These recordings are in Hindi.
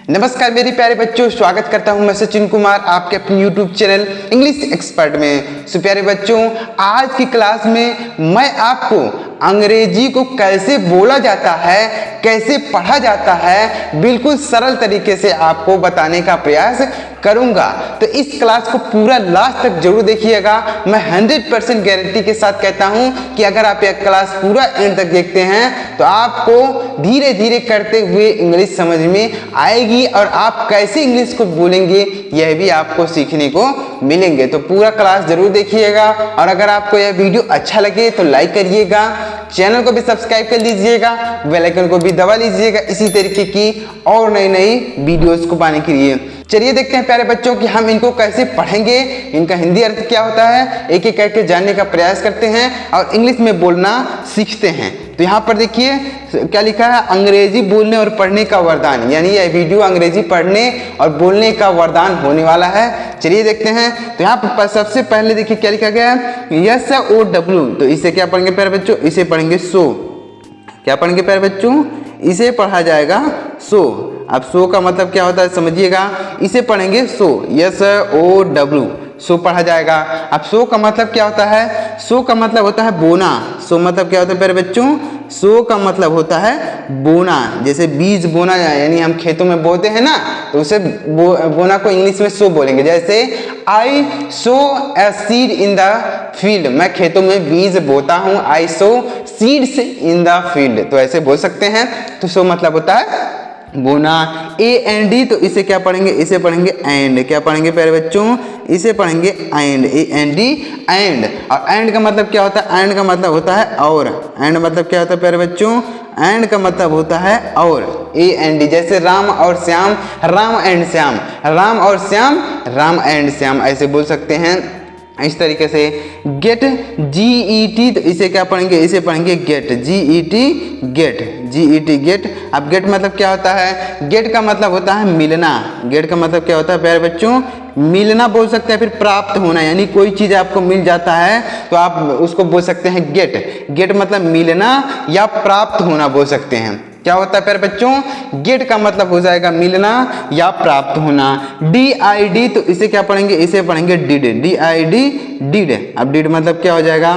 नमस्कार मेरे प्यारे बच्चों, स्वागत करता हूं मैं सचिन कुमार आपके अपने YouTube चैनल इंग्लिश एक्सपर्ट में। सो प्यारे बच्चों, आज की क्लास में मैं आपको अंग्रेजी को कैसे बोला जाता है, कैसे पढ़ा जाता है, बिल्कुल सरल तरीके से आपको बताने का प्रयास करूंगा। तो इस क्लास को पूरा लास्ट तक जरूर देखिएगा। मैं 100% गारंटी के साथ कहता हूं कि अगर आप यह क्लास पूरा एंड तक देखते हैं तो आपको धीरे धीरे करते हुए इंग्लिश समझ में आएगी और आप कैसे इंग्लिश को बोलेंगे यह भी आपको सीखने को मिलेंगे। तो पूरा क्लास जरूर देखिएगा और अगर आपको यह वीडियो अच्छा लगे तो लाइक करिएगा, चैनल को भी सब्सक्राइब कर लीजिएगा, बेल आइकन को भी दबा लीजिएगा इसी तरीके की और नई नई वीडियोस को पाने के लिए। चलिए देखते हैं प्यारे बच्चों कि हम इनको कैसे पढ़ेंगे, इनका हिंदी अर्थ क्या होता है, एक एक करके जानने का प्रयास करते हैं और इंग्लिश में बोलना सीखते हैं। तो यहाँ पर देखिए क्या लिखा है, अंग्रेजी बोलने और पढ़ने का वरदान, यानी यह वीडियो अंग्रेजी पढ़ने और बोलने का वरदान होने वाला है। चलिए देखते हैं। तो यहाँ पर सबसे पहले देखिए क्या लिखा गया है, SOW। तो इसे क्या पढ़ेंगे प्यारे बच्चों, इसे पढ़ेंगे सो। क्या पढ़ेंगे प्यारे बच्चों, इसे पढ़ा जाएगा सो। अब सो का मतलब क्या होता है समझिएगा, इसे पढ़ेंगे सो, SOW, सो पढ़ा जाएगा। अब सो का मतलब क्या होता है, सो का मतलब होता है बोना। सो मतलब क्या होता है प्यारे बच्चों, सो का मतलब होता है बोना। जैसे बीज बोना, यानी हम खेतों में बोते हैं ना, तो उसे बोना को इंग्लिश में सो बोलेंगे। जैसे I sow a seed in the field, मैं खेतों में बीज बोता हूँ, I sow seeds in the field, तो ऐसे बोल सकते हैं। तो सो मतलब होता है बोना। AND, तो इसे क्या पढ़ेंगे, इसे पढ़ेंगे एंड। क्या पढ़ेंगे प्यारे बच्चों, इसे पढ़ेंगे एंड, AND, एंड। और एंड का मतलब क्या होता है, एंड का मतलब होता है और। एंड मतलब क्या होता है प्यारे बच्चों, एंड का मतलब होता है और, AND। जैसे राम और श्याम, राम एंड श्याम, राम और श्याम, राम एंड श्याम, ऐसे बोल सकते हैं इस तरीके से। गेट, GET, तो इसे क्या पढ़ेंगे, इसे पढ़ेंगे get, GET, get, GET, get. अब गेट मतलब क्या होता है, गेट का मतलब होता है मिलना। गेट का मतलब क्या होता है प्यारे बच्चों, मिलना बोल सकते हैं, फिर प्राप्त होना, यानी कोई चीज आपको मिल जाता है तो आप उसको बोल सकते हैं गेट। गेट मतलब मिलना या प्राप्त होना बोल सकते हैं। क्या होता है प्यारे बच्चों, गेट का मतलब हो जाएगा मिलना या प्राप्त होना। DID, तो इसे क्या पढ़ेंगे, इसे पढ़ेंगे डिड, DID, डिड। अब डिड मतलब क्या हो जाएगा,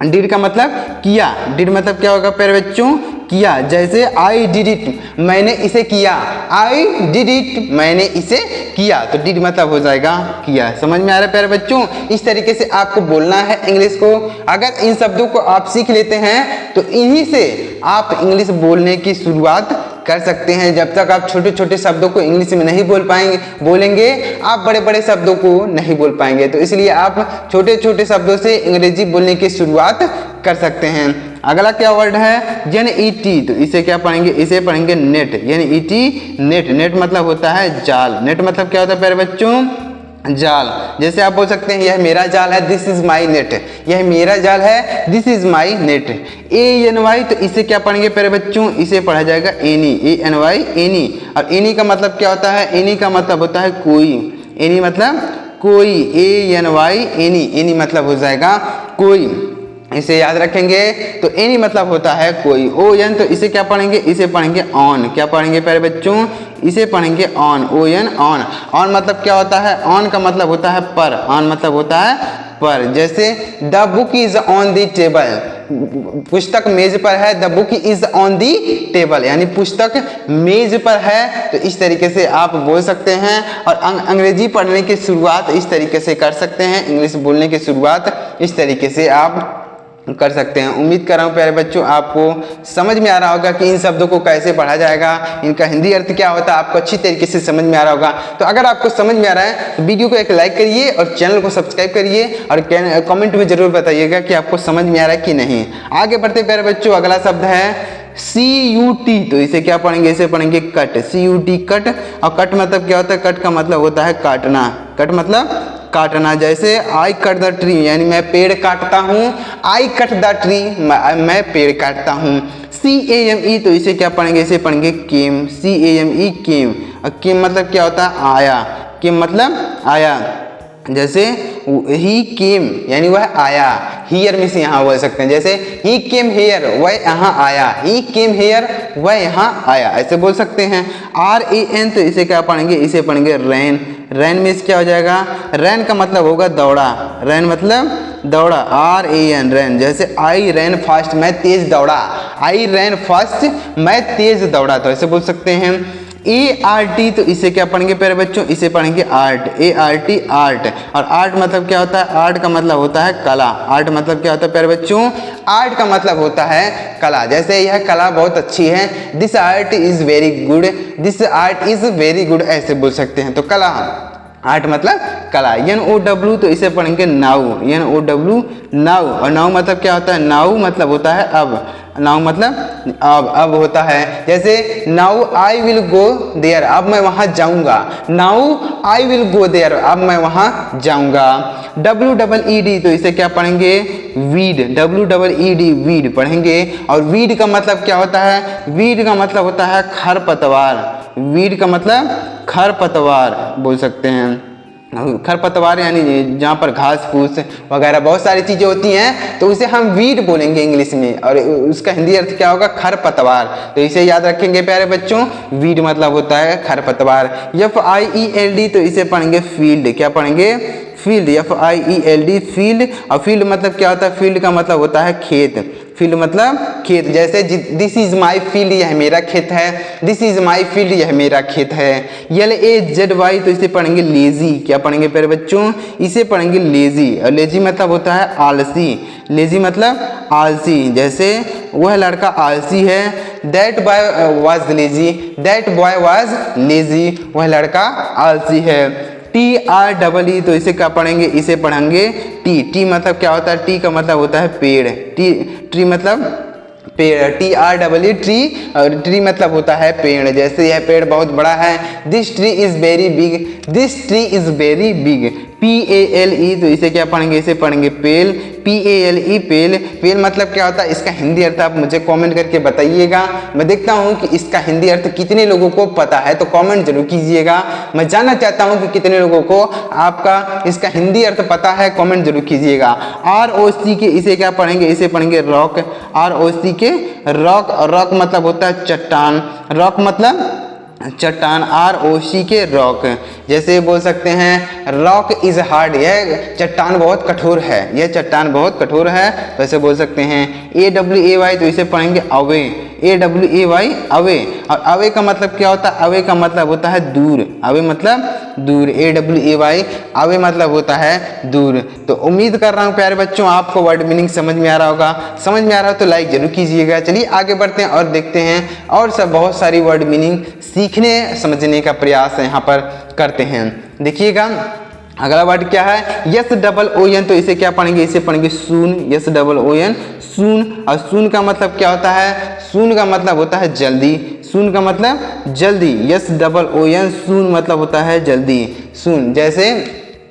डिड का मतलब किया। डिड मतलब क्या होगा प्यारे बच्चों, किया। जैसे आई डिड इट, मैंने इसे किया, आई डिड इट, मैंने इसे किया, तो डिड मतलब हो जाएगा किया। समझ में आ रहा है प्यारे बच्चों, इस तरीके से आपको बोलना है इंग्लिश को। अगर इन शब्दों को आप सीख लेते हैं तो इन्हीं से आप इंग्लिश बोलने की शुरुआत कर सकते हैं। जब तक आप छोटे छोटे शब्दों को इंग्लिश में नहीं बोलेंगे आप बड़े बड़े शब्दों को नहीं बोल पाएंगे। तो इसलिए आप छोटे छोटे शब्दों से अंग्रेजी बोलने की शुरुआत कर सकते हैं। अगला क्या वर्ड है, NET, तो इसे क्या पढ़ेंगे, इसे पढ़ेंगे नेट, NET, नेट। नेट मतलब होता है जाल। नेट मतलब क्या होता है प्यारे बच्चों, जाल। जैसे आप बोल सकते हैं यह मेरा जाल है, दिस इज माई नेट, यह मेरा जाल है, this is my net. ANY, तो इसे क्या पढ़ेंगे प्यारे बच्चों, इसे पढ़ा जाएगा एनी, ANY, एनी। और एनी का मतलब क्या होता है, एनी का मतलब होता है कोई, एनी मतलब कोई, ANY, एनी, एनी मतलब हो जाएगा कोई, इसे याद रखेंगे। तो एनी मतलब होता है कोई। ON, तो इसे क्या पढ़ेंगे, इसे पढ़ेंगे ऑन। क्या पढ़ेंगे प्यारे बच्चों, इसे पढ़ेंगे ऑन, ON, ऑन। ऑन मतलब क्या होता है, ऑन का मतलब होता है पर, ऑन मतलब होता है पर। जैसे the book is on the table, पुस्तक मेज पर है, the book is on the table, यानी पुस्तक मेज पर है। तो इस तरीके से आप बोल सकते हैं और अंग्रेजी पढ़ने की शुरुआत इस तरीके से कर सकते हैं, इंग्लिश बोलने की शुरुआत इस तरीके से आप कर सकते हैं। उम्मीद कर रहा हूँ प्यारे बच्चों आपको समझ में आ रहा होगा कि इन शब्दों को कैसे पढ़ा जाएगा, इनका हिंदी अर्थ क्या होता है, आपको अच्छी तरीके से समझ में आ रहा होगा। तो अगर आपको समझ में आ रहा है तो वीडियो को एक लाइक करिए और चैनल को सब्सक्राइब करिए और कमेंट में जरूर बताइएगा कि आपको समझ में आ रहा है कि नहीं। आगे बढ़ते प्यारे बच्चों, अगला शब्द है CUT, तो इसे क्या पढ़ेंगे, इसे पढ़ेंगे कट, CUT, कट। और कट मतलब क्या होता है, कट का मतलब होता है काटना, कट मतलब काटना। जैसे आई कट द ट्री, यानी मैं पेड़ काटता हूँ, आई कट द ट्री, मैं पेड़ काटता हूँ। CAME, तो इसे क्या पढ़ेंगे, इसे पढ़ेंगे केम, CAME, केम। और केम मतलब क्या होता है, आया, केम मतलब आया। जैसे ही केम यानी वह आया, हियर में से यहाँ बोल सकते हैं। जैसे ही केम हेयर वह यहाँ आया, ही केम हेयर वह यहाँ आया, ऐसे बोल सकते हैं। RAN तो इसे क्या पढ़ेंगे, इसे पढ़ेंगे रैन। रैन में क्या हो जाएगा, रैन का मतलब होगा दौड़ा, रैन मतलब दौड़ा, RAN रैन। जैसे आई रैन फास्ट मैं तेज दौड़ा, आई रैन फास्ट मैं तेज दौड़ा, तो ऐसे बोल सकते हैं। ART तो इसे क्या पढ़ेंगे प्यारे बच्चों, इसे पढ़ेंगे आर्ट, ART आर्ट। और आर्ट मतलब क्या होता है, आर्ट का मतलब होता है कला। आर्ट मतलब क्या होता है प्यारे बच्चों, आर्ट का मतलब होता है कला। जैसे यह कला बहुत अच्छी है, this art is very good, this art is very good, ऐसे बोल सकते हैं। तो कला, आर्ट मतलब कला। NOW तो इसे पढ़ेंगे नाउ, NOW नाउ। और नाउ मतलब क्या होता है, नाउ मतलब होता है अब, नाउ मतलब अब होता है। जैसे now I will go there, अब मैं वहाँ जाऊँगा, now I will go there, अब मैं वहाँ जाऊँगा। WEED तो इसे क्या पढ़ेंगे, वीड, WEED वीड पढ़ेंगे। और वीड का मतलब क्या होता है, वीड का मतलब होता है खरपतवार, वीड का मतलब खरपतवार बोल सकते हैं। खरपतवार यानी जहाँ पर घास फूस वगैरह बहुत सारी चीज़ें होती हैं, तो उसे हम वीड बोलेंगे इंग्लिश में, और उसका हिंदी अर्थ क्या होगा, खरपतवार। तो इसे याद रखेंगे प्यारे बच्चों, वीड मतलब होता है खरपतवार। FIELD तो इसे पढ़ेंगे फील्ड, क्या पढ़ेंगे, फील्ड, FIELD फील्ड। और फील्ड मतलब क्या होता है, फील्ड का मतलब होता है खेत, फील्ड मतलब खेत। जैसे दिस इज माई फील्ड, यह मेरा खेत है, दिस इज माई फील्ड, यह मेरा खेत है। LAZY तो इसे पढ़ेंगे लेजी, क्या पढ़ेंगे प्यारे बच्चों, इसे पढ़ेंगे लेजी। और लेजी मतलब होता है आलसी, लेजी मतलब आलसी। जैसे वह लड़का आलसी है, that boy was lazy, that boy was lazy, वह लड़का आलसी है। TREE तो इसे क्या पढ़ेंगे, इसे पढ़ेंगे टी मतलब क्या होता है, टी का मतलब होता है पेड़, ट्री मतलब पेड़, TREE ट्री, और ट्री मतलब होता है पेड़। जैसे यह पेड़ बहुत बड़ा है, this tree is very big, this tree is very big. PALE तो इसे क्या पढ़ेंगे, इसे पढ़ेंगे पेल, PALE पेल। पेल मतलब क्या होता है, इसका हिंदी अर्थ आप मुझे कमेंट करके बताइएगा। मैं देखता हूँ कि इसका हिंदी अर्थ कितने लोगों को पता है, तो कमेंट जरूर कीजिएगा। मैं जानना चाहता हूँ कि कितने लोगों को आपका इसका हिंदी अर्थ पता है, कमेंट जरूर कीजिएगा। ROC के इसे क्या पढ़ेंगे, इसे पढ़ेंगे रॉक, ROC के रॉक। रॉक मतलब होता है चट्टान, रॉक मतलब चट्टान, ROC के रॉक। जैसे बोल सकते हैं रॉक इज हार्ड, यह चट्टान बहुत कठोर है, यह चट्टान बहुत कठोर है, तो ऐसे बोल सकते हैं। AWAY तो इसे पढ़ेंगे अवे, AWAY अवे। और अवे का मतलब क्या होता है, अवे का मतलब होता है दूर, अवे मतलब दूर, AWAY अवे मतलब होता है दूर। तो उम्मीद कर रहा हूँ प्यारे बच्चों आपको वर्ड मीनिंग समझ में आ रहा होगा। समझ में आ रहा हो तो लाइक जरूर कीजिएगा। चलिए आगे बढ़ते हैं और देखते हैं और सब बहुत सारी वर्ड मीनिंग सीखने समझने का प्रयास यहाँ पर करते हैं। देखिएगा अगला वर्ड क्या है, SOON तो इसे क्या पढ़ेंगे, इसे पढ़ेंगे सून, SOON सून। और सून का मतलब क्या होता है, सून का मतलब होता है जल्दी, सून का मतलब जल्दी, SOON सून मतलब होता है जल्दी, सून। जैसे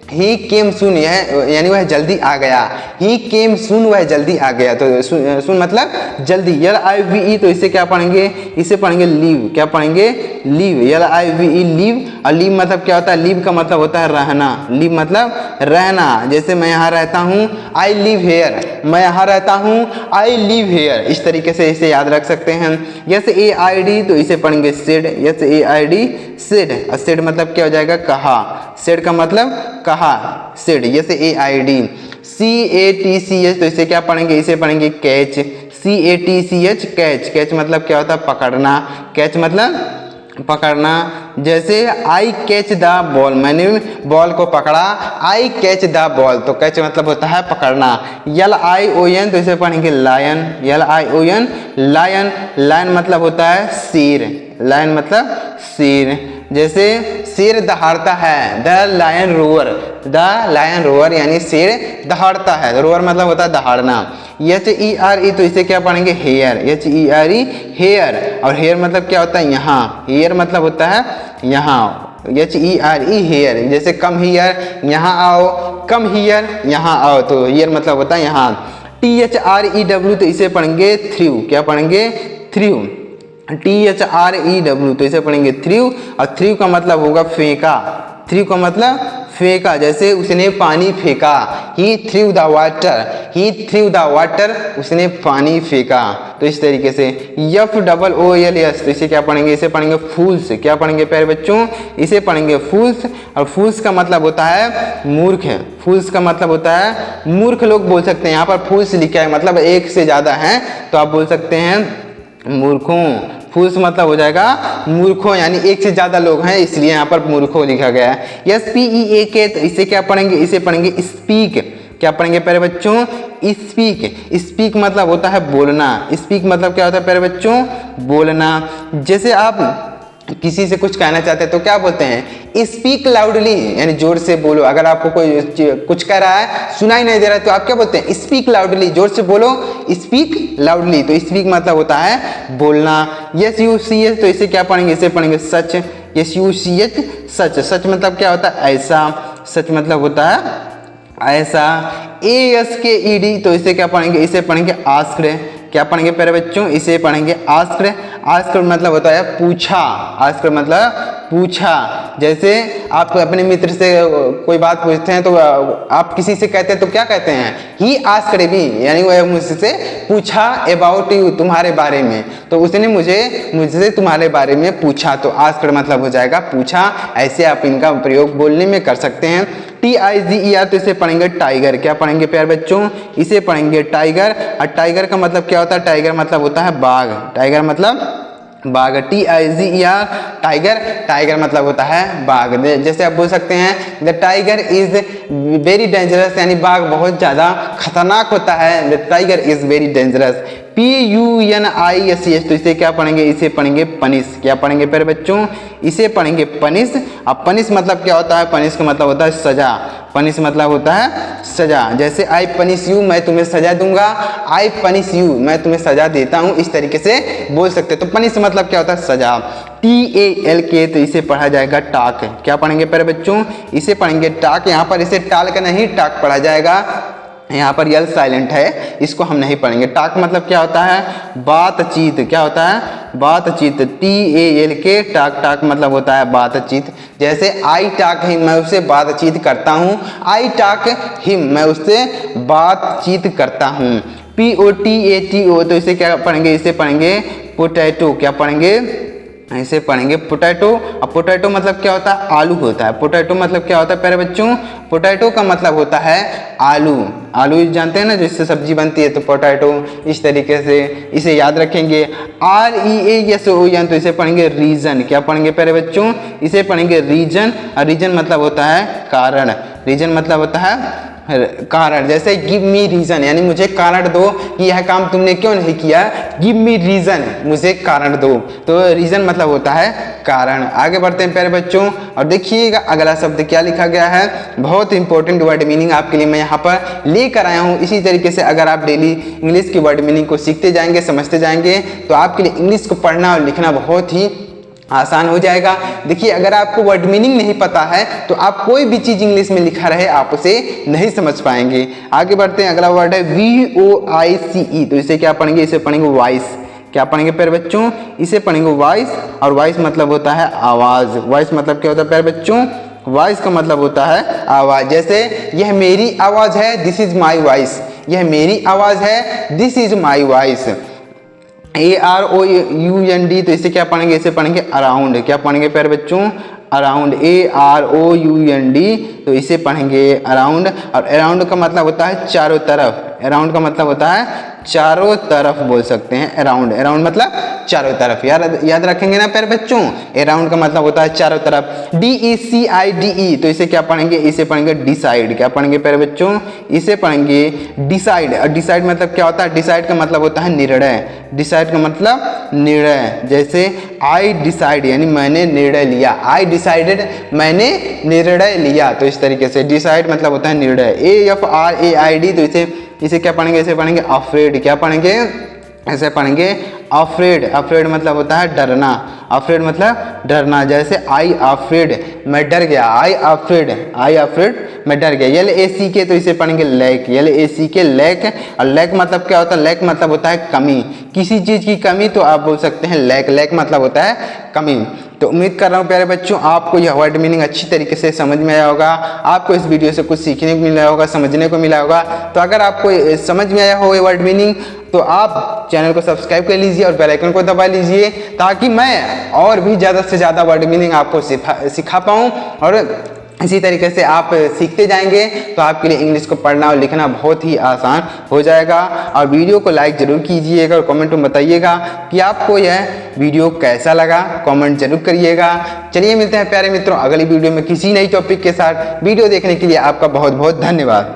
ही केम सून, यह यानी वह जल्दी आ गया, ही केम सून वह जल्दी आ गया, तो सून मतलब जल्दी। LIVE तो इसे क्या पढ़ेंगे, इसे पढ़ेंगे लीव, क्या पढ़ेंगे, लीव, LIVE लीव। और लीव मतलब क्या होता है, लीव का मतलब होता है रहना, लीव मतलब रहना। जैसे मैं यहाँ रहता हूँ, आई लिव हेयर, मैं यहाँ रहता हूँ, आई लिव हेयर, इस तरीके से इसे याद रख सकते हैं। SAID तो इसे पढ़ेंगे सेड, SAID सेड। और सेड मतलब क्या हो जाएगा, कहा, सेड का मतलब कहा, सेड। SAID CATCH तो इसे क्या पढ़ेंगे, इसे पढ़ेंगे कैच, CATCH कैच। कैच मतलब क्या होता है, पकड़ना, कैच मतलब पकड़ना। जैसे आई कैच द बॉल, मैंने बॉल को पकड़ा, आई कैच द बॉल, तो कैच मतलब होता है पकड़ना। LION तो इसे पढ़ेंगे लायन, LION लायन। लायन मतलब होता है शेर, लायन मतलब शेर। जैसे शेर दहाड़ता है, the lion roar, the lion roar यानी शेर दहाड़ता है, रोअर मतलब होता है दहाड़ना। HERE तो इसे क्या पढ़ेंगे, हेयर, HERE हेयर। और हेयर मतलब क्या होता है, यहाँ, हेयर मतलब होता है यहाँ, HERE हेयर। जैसे कम हियर, यहाँ आओ, कम हियर, यहाँ आओ, तो हेयर मतलब होता है यहाँ। THREW तो इसे पढ़ेंगे थ्रू, क्या पढ़ेंगे, थ्रू, THREW तो इसे पढ़ेंगे थ्रू। और थ्रू का मतलब होगा फेंका, थ्रू का मतलब फेंका, जैसे उसने पानी फेंका, he threw the water, he threw the water, उसने पानी फेंका। तो इस तरीके से FOOLS, तो इसे क्या पढ़ेंगे, इसे पढ़ेंगे फूल्स। क्या पढ़ेंगे प्यारे बच्चों, इसे पढ़ेंगे फूल्स। और फूल्स का मतलब होता है मूर्ख है, फूल्स का मतलब होता है मूर्ख लोग बोल सकते हैं। यहाँ पर फूल्स लिखा है मतलब एक से ज्यादा है, तो आप बोल सकते हैं मूर्खों। फूल्स मतलब हो जाएगा मूर्खों, यानी एक से ज्यादा लोग हैं, इसलिए यहाँ पर मूर्खों लिखा गया है। SPEAK, तो इसे क्या पढ़ेंगे, इसे पढ़ेंगे स्पीक। क्या पढ़ेंगे प्यारे बच्चों, स्पीक। स्पीक मतलब होता है बोलना। स्पीक मतलब क्या होता है प्यारे बच्चों, बोलना। जैसे आप किसी से कुछ कहना चाहते हैं तो क्या बोलते हैं, स्पीक लाउडली, यानी जोर से बोलो। अगर आपको कोई कुछ कह रहा है, सुनाई नहीं दे रहा है, तो आप क्या बोलते हैं, स्पीक लाउडली, जोर से बोलो, स्पीक लाउडली। तो स्पीक मतलब होता है बोलना। SUCH, तो इसे क्या पढ़ेंगे, इसे पढ़ेंगे सच। SUCH, सच। सच मतलब क्या होता है, ऐसा। सच मतलब होता है ऐसा। ASKED, तो इसे क्या पढ़ेंगे, इसे पढ़ेंगे आस्क्ड। क्या पढ़ेंगे प्यारे बच्चों, इसे पढ़ेंगे आस्क्ड। आस्क्ड मतलब होता है पूछा, आस्क्ड मतलब पूछा। जैसे आप अपने मित्र से कोई बात पूछते हैं, तो आप किसी से कहते हैं तो क्या कहते हैं, ही आस्क्ड मी, यानी वह मुझसे पूछा अबाउट यू, तुम्हारे बारे में। तो उसने मुझसे तुम्हारे बारे में पूछा, तो आस्क्ड मतलब हो जाएगा पूछा। ऐसे आप इनका प्रयोग बोलने में कर सकते हैं। TIGER, तो इसे पढ़ेंगे टाइगर। क्या पढ़ेंगे प्यारे बच्चों, इसे पढ़ेंगे टाइगर। और टाइगर का मतलब क्या होता है, टाइगर मतलब होता है बाघ। टाइगर मतलब बाघ। TIGER, tiger. टाइगर मतलब होता है बाघ। जैसे आप बोल सकते हैं the tiger is very dangerous, यानी बाघ बहुत ज्यादा खतरनाक होता है। The tiger is very dangerous. PUNISH, तो इसे क्या पढ़ेंगे, इसे पढ़ेंगे पनिश। क्या पढ़ेंगे प्यारे बच्चों, इसे पढ़ेंगे पनिश। अब पनिश मतलब क्या होता है, पनिश का मतलब होता है सजा। पनिश मतलब होता है सजा। जैसे आई पनिश यू, मैं तुम्हें सजा दूंगा। आई पनिश यू, मैं तुम्हें सजा देता हूं, इस तरीके से बोल सकते हैं। तो पनिश मतलब क्या होता है, सजा। TALK, तो इसे पढ़ा जाएगा टाक। क्या पढ़ेंगे प्यारे बच्चों, इसे पढ़ेंगे टाक। यहाँ पर इसे टाल का नहीं टाक पढ़ा जाएगा, यहाँ पर यल साइलेंट है, इसको हम नहीं पढ़ेंगे। टाक मतलब क्या होता है, बातचीत। क्या होता है, बातचीत। TALK, टाक। टाक मतलब होता है बातचीत। जैसे आई टाक हिम, मैं उससे बातचीत करता हूँ। आई टाक हिम, मैं उससे बातचीत करता हूँ। POTATO, तो इसे क्या पढ़ेंगे, इसे पढ़ेंगे पोटैटो। क्या पढ़ेंगे, ऐसे पढ़ेंगे पोटैटो। अब पोटैटो मतलब क्या होता है, आलू होता है। पोटैटो मतलब क्या होता है प्यारे बच्चों, पोटैटो का मतलब होता है आलू। आलू जानते हैं ना, जिससे सब्जी बनती है, तो पोटैटो। इस तरीके से इसे याद रखेंगे। REASON, तो इसे पढ़ेंगे रीजन। क्या पढ़ेंगे प्यारे बच्चों, इसे पढ़ेंगे रीजन। और रीजन मतलब होता है कारण। रीजन मतलब होता है कारण। जैसे गिव मी रीजन, यानी मुझे कारण दो कि यह काम तुमने क्यों नहीं किया। गिव मी रीजन, मुझे कारण दो। तो रीजन मतलब होता है कारण। आगे बढ़ते हैं प्यारे बच्चों, और देखिएगा अगला शब्द क्या लिखा गया है। बहुत इंपॉर्टेंट वर्ड मीनिंग आपके लिए मैं यहाँ पर लेकर आया हूँ। इसी तरीके से अगर आप डेली इंग्लिश की वर्ड मीनिंग को सीखते जाएंगे, समझते जाएंगे, तो आपके लिए इंग्लिश को पढ़ना और लिखना बहुत ही आसान हो जाएगा। देखिए, अगर आपको वर्ड मीनिंग नहीं पता है तो आप कोई भी चीज इंग्लिश में लिखा रहे आप उसे नहीं समझ पाएंगे। आगे बढ़ते हैं, अगला वर्ड है VOICE, तो इसे क्या पढ़ेंगे, इसे पढ़ेंगे वॉइस। क्या पढ़ेंगे प्यारे बच्चों, इसे पढ़ेंगे वॉइस। और वॉइस मतलब होता है आवाज। वॉइस मतलब क्या होता है प्यारे बच्चों, वॉइस का मतलब होता है आवाज। जैसे यह मेरी आवाज है, दिस इज माई वॉइस। यह मेरी आवाज है, this is my voice. AROUND, तो इसे क्या पढ़ेंगे, इसे पढ़ेंगे अराउंड। क्या पढ़ेंगे प्यारे बच्चों, अराउंड। AROUND, तो इसे पढ़ेंगे अराउंड। और अराउंड का मतलब होता है चारों तरफ। अराउंड का मतलब होता है चारों तरफ बोल सकते हैं अराउंड। अराउंड मतलब चारों तरफ। याद रखेंगे ना प्यारे बच्चों, अराउंड का मतलब होता है चारों तरफ। DECIDE, तो इसे क्या पढ़ेंगे, इसे पढ़ेंगे डिसाइड। क्या पढ़ेंगे प्यारे बच्चों, इसे पढ़ेंगे डिसाइड। और डिसाइड मतलब क्या होता है, डिसाइड का मतलब होता है निर्णय। डिसाइड का मतलब निर्णय। जैसे आई डिसाइड, यानी मैंने निर्णय लिया। आई डिसाइडेड, मैंने निर्णय लिया। तो इस तरीके से डिसाइड मतलब होता है निर्णय। AFRAID, तो इसे क्या पढ़ेंगे, इसे पढ़ेंगे अफ्रेड। क्या पढ़ेंगे, ऐसे पढ़ेंगे अफ्रेड। अफ्रेड मतलब होता है डरना। अफ्रेड मतलब डरना। जैसे आई अफ्रेड, मैं डर गया। आई अफ्रेड, मैं डर गया। LACK, तो इसे पढ़ेंगे लैक। LACK, lack. और लैक मतलब क्या होता है, लैक मतलब होता है कमी। किसी चीज की कमी तो आप बोल सकते हैं लैक। लैक मतलब होता है कमी। तो उम्मीद कर रहा हूँ प्यारे बच्चों आपको यह वर्ड मीनिंग अच्छी तरीके से समझ में आया होगा, आपको इस वीडियो से कुछ सीखने को मिला होगा, समझने को मिला होगा। तो अगर आपको समझ में आया हो ये वर्ड मीनिंग तो आप चैनल को सब्सक्राइब कर लीजिए और बेल आइकन को दबा लीजिए, ताकि मैं और भी ज़्यादा से ज़्यादा वर्ड मीनिंग आपको सिखा पाऊँ और इसी तरीके से आप सीखते जाएंगे तो आपके लिए इंग्लिश को पढ़ना और लिखना बहुत ही आसान हो जाएगा। और वीडियो को लाइक ज़रूर कीजिएगा और कमेंट में बताइएगा कि आपको यह वीडियो कैसा लगा, कमेंट जरूर करिएगा। चलिए मिलते हैं प्यारे मित्रों अगली वीडियो में किसी नई टॉपिक के साथ। वीडियो देखने के लिए आपका बहुत बहुत धन्यवाद।